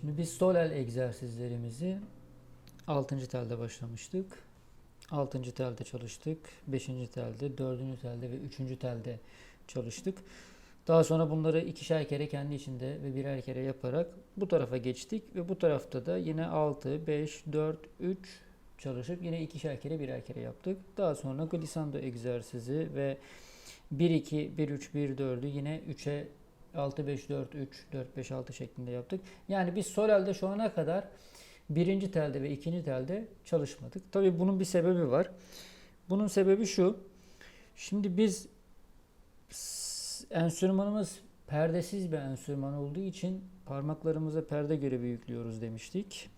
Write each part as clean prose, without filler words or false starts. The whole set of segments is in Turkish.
Şimdi biz sol el egzersizlerimizi 6. telde başlamıştık. 6. telde çalıştık. 5. telde, 4. telde ve 3. telde çalıştık. Daha sonra bunları ikişer kere kendi içinde ve birer kere yaparak bu tarafa geçtik ve bu tarafta da yine 6, 5, 4, 3 çalışıp yine ikişer kere birer kere yaptık. Daha sonra glissando egzersizi ve 1, 2, 1, 3, 1, 4'ü yine 3'e 6, 5, 4, 3, 4, 5, 6 şeklinde yaptık. Yani biz sol elde şu ana kadar birinci telde ve ikinci telde çalışmadık. Tabii bunun bir sebebi var. Bunun sebebi şu. Şimdi biz enstrümanımız perdesiz bir enstrüman olduğu için parmaklarımıza perde görevi yüklüyoruz demiştik.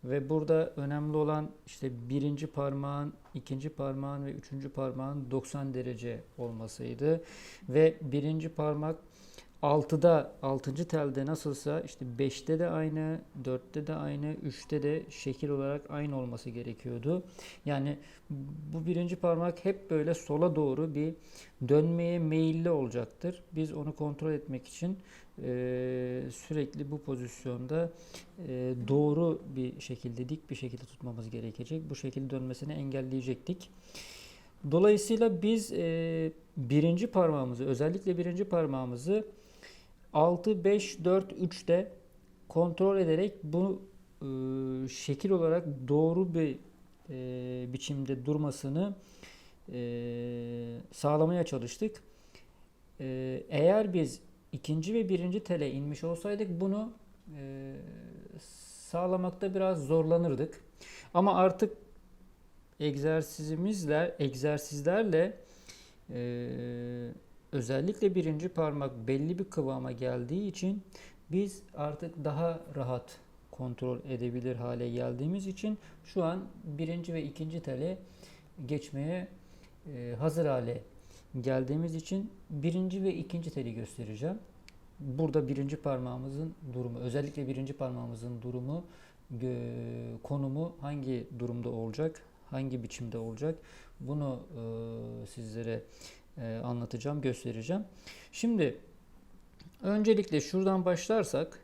Ve burada önemli olan işte birinci parmağın, ikinci parmağın ve üçüncü parmağın 90 derece olmasıydı. Ve birinci parmak 6'da, 6. telde nasılsa işte 5'te de aynı, 4'te de aynı, 3'te de şekil olarak aynı olması gerekiyordu. Yani bu birinci parmak hep böyle sola doğru bir dönmeye meyilli olacaktır. Biz onu kontrol etmek için sürekli bu pozisyonda doğru bir şekilde, dik bir şekilde tutmamız gerekecek. Bu şekilde dönmesini engelleyecektik. Dolayısıyla biz birinci parmağımızı, özellikle birinci parmağımızı 6, 5, 4, 3'te kontrol ederek bu şekil olarak doğru bir biçimde durmasını sağlamaya çalıştık. Eğer biz ikinci ve birinci tele inmiş olsaydık bunu sağlamakta biraz zorlanırdık. Ama artık egzersizlerle özellikle birinci parmak belli bir kıvama geldiği için biz artık daha rahat kontrol edebilir hale geldiğimiz için şu an birinci ve ikinci tele geçmeye hazır hale geldiğimiz için birinci ve ikinci teli göstereceğim. Burada birinci parmağımızın durumu, özellikle birinci parmağımızın durumu, konumu hangi durumda olacak, hangi biçimde olacak bunu sizlere anlatacağım, göstereceğim. Şimdi öncelikle şuradan başlarsak,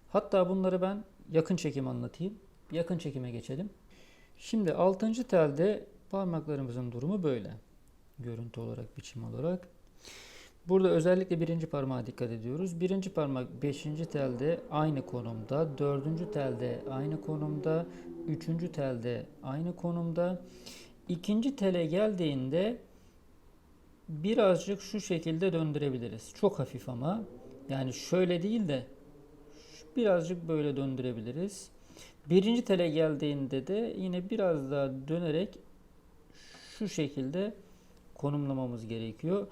hatta bunları ben yakın çekim anlatayım. Yakın çekime geçelim. Şimdi 6. telde parmaklarımızın durumu böyle. Görüntü olarak, biçim olarak. Burada özellikle birinci parmağa dikkat ediyoruz. Birinci parmak 5. telde aynı konumda, 4. telde aynı konumda, 3. telde aynı konumda. İkinci tele geldiğinde birazcık şu şekilde döndürebiliriz. Çok hafif ama. Yani şöyle değil de birazcık böyle döndürebiliriz. Birinci tele geldiğinde de yine biraz daha dönerek şu şekilde konumlamamız gerekiyor.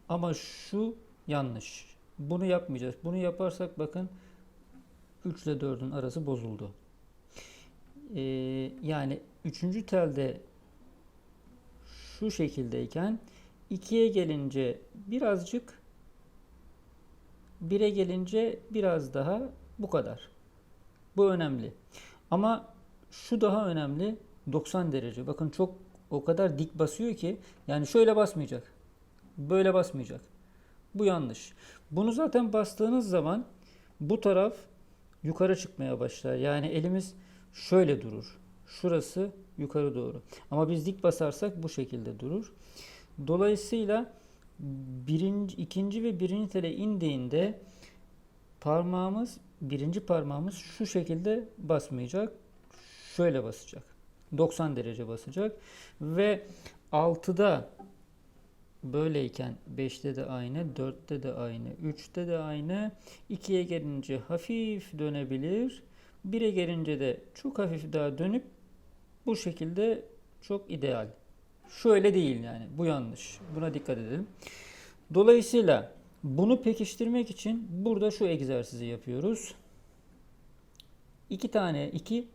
Ama şu yanlış. Bunu yapmayacağız. Bunu yaparsak bakın 3 ile 4'ün arası bozuldu. Yani 3. telde şu şekildeyken 2'ye gelince birazcık, 1'e gelince biraz daha, bu kadar. Bu önemli. Ama şu daha önemli, 90 derece. Bakın çok o kadar dik basıyor ki yani şöyle basmayacak. Böyle basmayacak. Bu yanlış. Bunu zaten bastığınız zaman bu taraf yukarı çıkmaya başlar. Yani elimiz şöyle durur. Şurası yukarı doğru. Ama biz dik basarsak bu şekilde durur. Dolayısıyla ikinci ve birinci tele indiğinde birinci parmağımız şu şekilde basmayacak. Şöyle basacak. 90 derece basacak. Ve 6'da böyleyken 5'te de aynı, 4'te de aynı, 3'te de aynı. 2'ye gelince hafif dönebilir. 1'e gelince de çok hafif daha dönüp bu şekilde çok ideal. Şöyle değil yani. Bu yanlış. Buna dikkat edelim. Dolayısıyla bunu pekiştirmek için burada şu egzersizi yapıyoruz. 2 tane 2,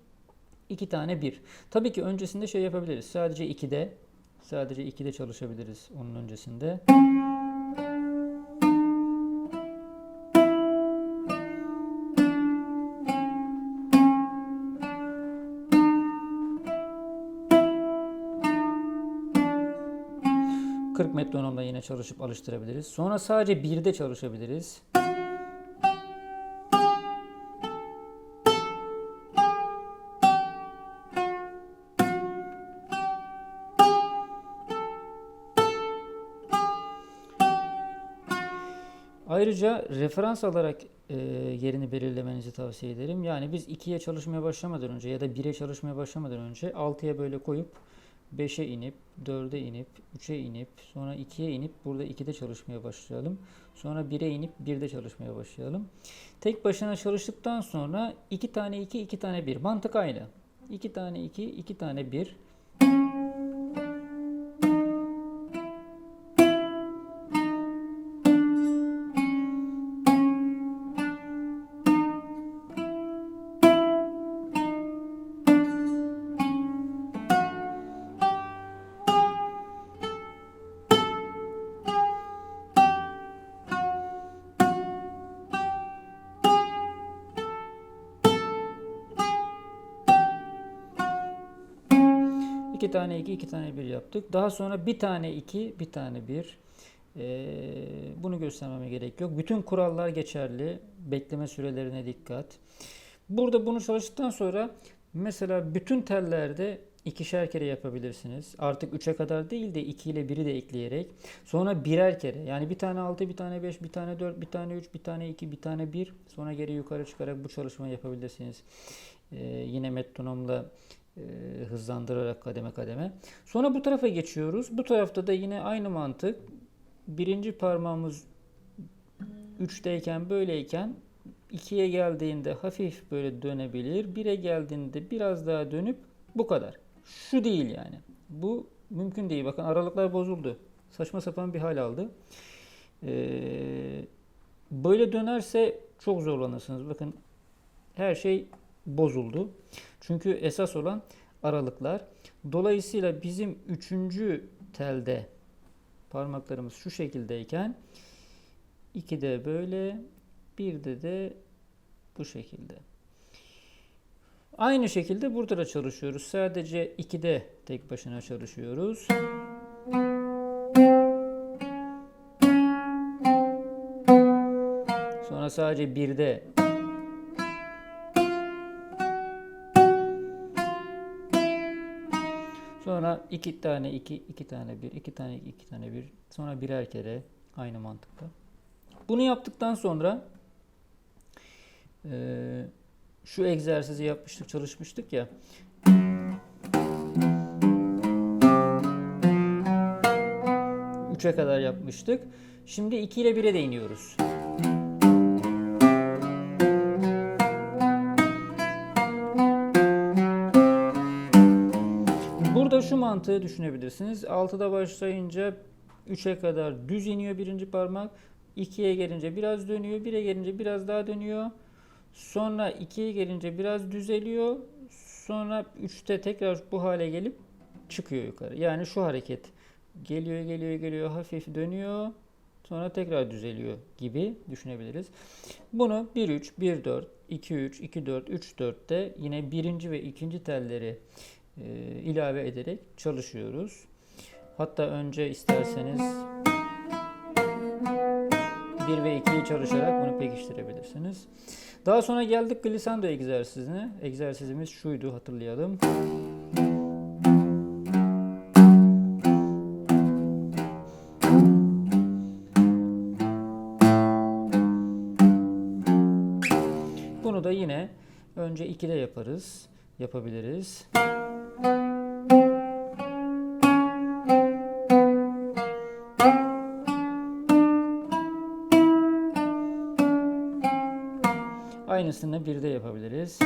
2 tane 1. Tabii ki öncesinde şey yapabiliriz. Sadece 2'de çalışabiliriz onun öncesinde. ...40 metronomda yine çalışıp alıştırabiliriz. Sonra sadece 1'de çalışabiliriz. Ayrıca referans alarak yerini belirlemenizi tavsiye ederim. Yani biz 2'ye çalışmaya başlamadan önce ya da 1'e çalışmaya başlamadan önce 6'ya böyle koyup 5'e inip 4'e inip 3'e inip sonra 2'ye inip burada 2'de çalışmaya başlayalım. Sonra 1'e inip 1'de çalışmaya başlayalım. Tek başına çalıştıktan sonra 2 tane 2, 2 tane 1. Mantık aynı. 2 tane 2, 2 tane 1. İki tane 2, 2 tane 1 yaptık. Daha sonra bir tane 2, bir tane 1. Bunu göstermeme gerek yok. Bütün kurallar geçerli. Bekleme sürelerine dikkat. Burada bunu çalıştıktan sonra mesela bütün tellerde ikişer kere yapabilirsiniz. Artık 3'e kadar değil de 2 ile 1'i de ekleyerek. Sonra birer kere. Yani bir tane 6, bir tane 5, bir tane 4, bir tane 3, bir tane 2, bir tane 1. Sonra geri yukarı çıkarak bu çalışmayı yapabilirsiniz. Yine metronomla hızlandırarak kademe kademe. Sonra bu tarafa geçiyoruz. Bu tarafta da yine aynı mantık. Birinci parmağımız 3'teyken böyleyken 2'ye geldiğinde hafif böyle dönebilir. 1'e geldiğinde biraz daha dönüp bu kadar. Şu değil yani. Bu mümkün değil. Bakın aralıklar bozuldu. Saçma sapan bir hal aldı. Böyle dönerse çok zorlanırsınız. Bakın her şey bozuldu. Çünkü esas olan aralıklar. Dolayısıyla bizim 3. telde parmaklarımız şu şekildeyken 2'de böyle, 1'de de bu şekilde. Aynı şekilde burada da çalışıyoruz. Sadece 2'de tek başına çalışıyoruz. Sonra sadece 1'de. Sonra 2 tane 2, 2 tane 1, 2 tane 2, 2 tane 1. Sonra birer kere aynı mantıkla. Bunu yaptıktan sonra şu egzersizi yapmıştık, çalışmıştık ya. Üçe kadar yapmıştık. Şimdi 2 ile 1'e de iniyoruz. Burada şu mantığı düşünebilirsiniz. 6'da başlayınca 3'e kadar düz iniyor birinci parmak. 2'ye gelince biraz dönüyor. 1'e gelince biraz daha dönüyor. Sonra 2'ye gelince biraz düzeliyor. Sonra 3'te tekrar bu hale gelip çıkıyor yukarı. Yani şu hareket geliyor hafif dönüyor. Sonra tekrar düzeliyor gibi düşünebiliriz. Bunu 1-3, 1-4, 2-3, 2-4, 3-4'te yine birinci ve ikinci telleri ilave ederek çalışıyoruz. Hatta önce isterseniz 1 ve 2'yi çalışarak bunu pekiştirebilirsiniz. Daha sonra geldik glissando egzersizine. Egzersizimiz şuydu, hatırlayalım. Bunu da yine önce 2'de yapabiliriz. Aynısını 1'de yapabiliriz.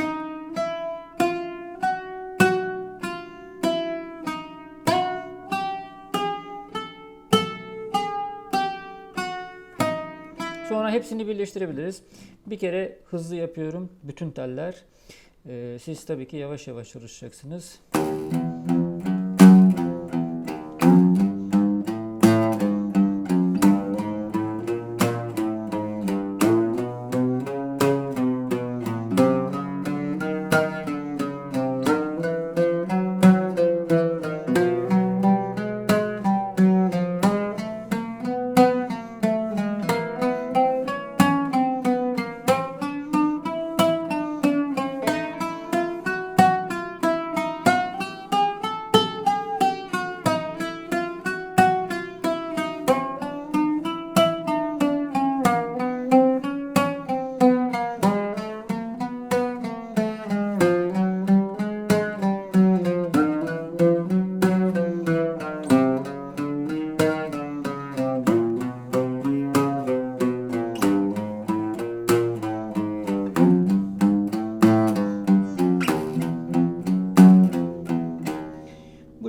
Sonra hepsini birleştirebiliriz. Bir kere hızlı yapıyorum bütün teller. Siz tabii ki yavaş yavaş çalışacaksınız.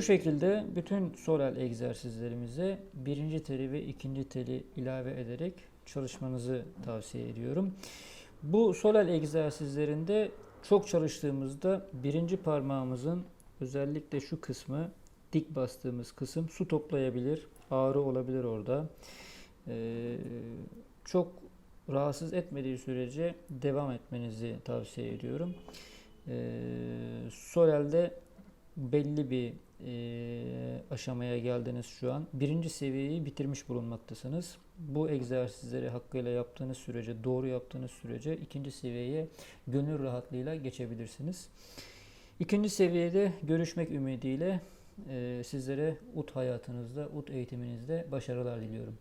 Bu şekilde bütün soral egzersizlerimize birinci teli ve ikinci teli ilave ederek çalışmanızı tavsiye ediyorum. Bu soral egzersizlerinde çok çalıştığımızda birinci parmağımızın özellikle şu kısmı, dik bastığımız kısım su toplayabilir, ağrı olabilir orada. Çok rahatsız etmediği sürece devam etmenizi tavsiye ediyorum. Sorel'de belli bir aşamaya geldiniz şu an. Birinci seviyeyi bitirmiş bulunmaktasınız. Bu egzersizleri hakkıyla yaptığınız sürece, doğru yaptığınız sürece ikinci seviyeye gönül rahatlığıyla geçebilirsiniz. İkinci seviyede görüşmek ümidiyle sizlere UT hayatınızda, UT eğitiminizde başarılar diliyorum.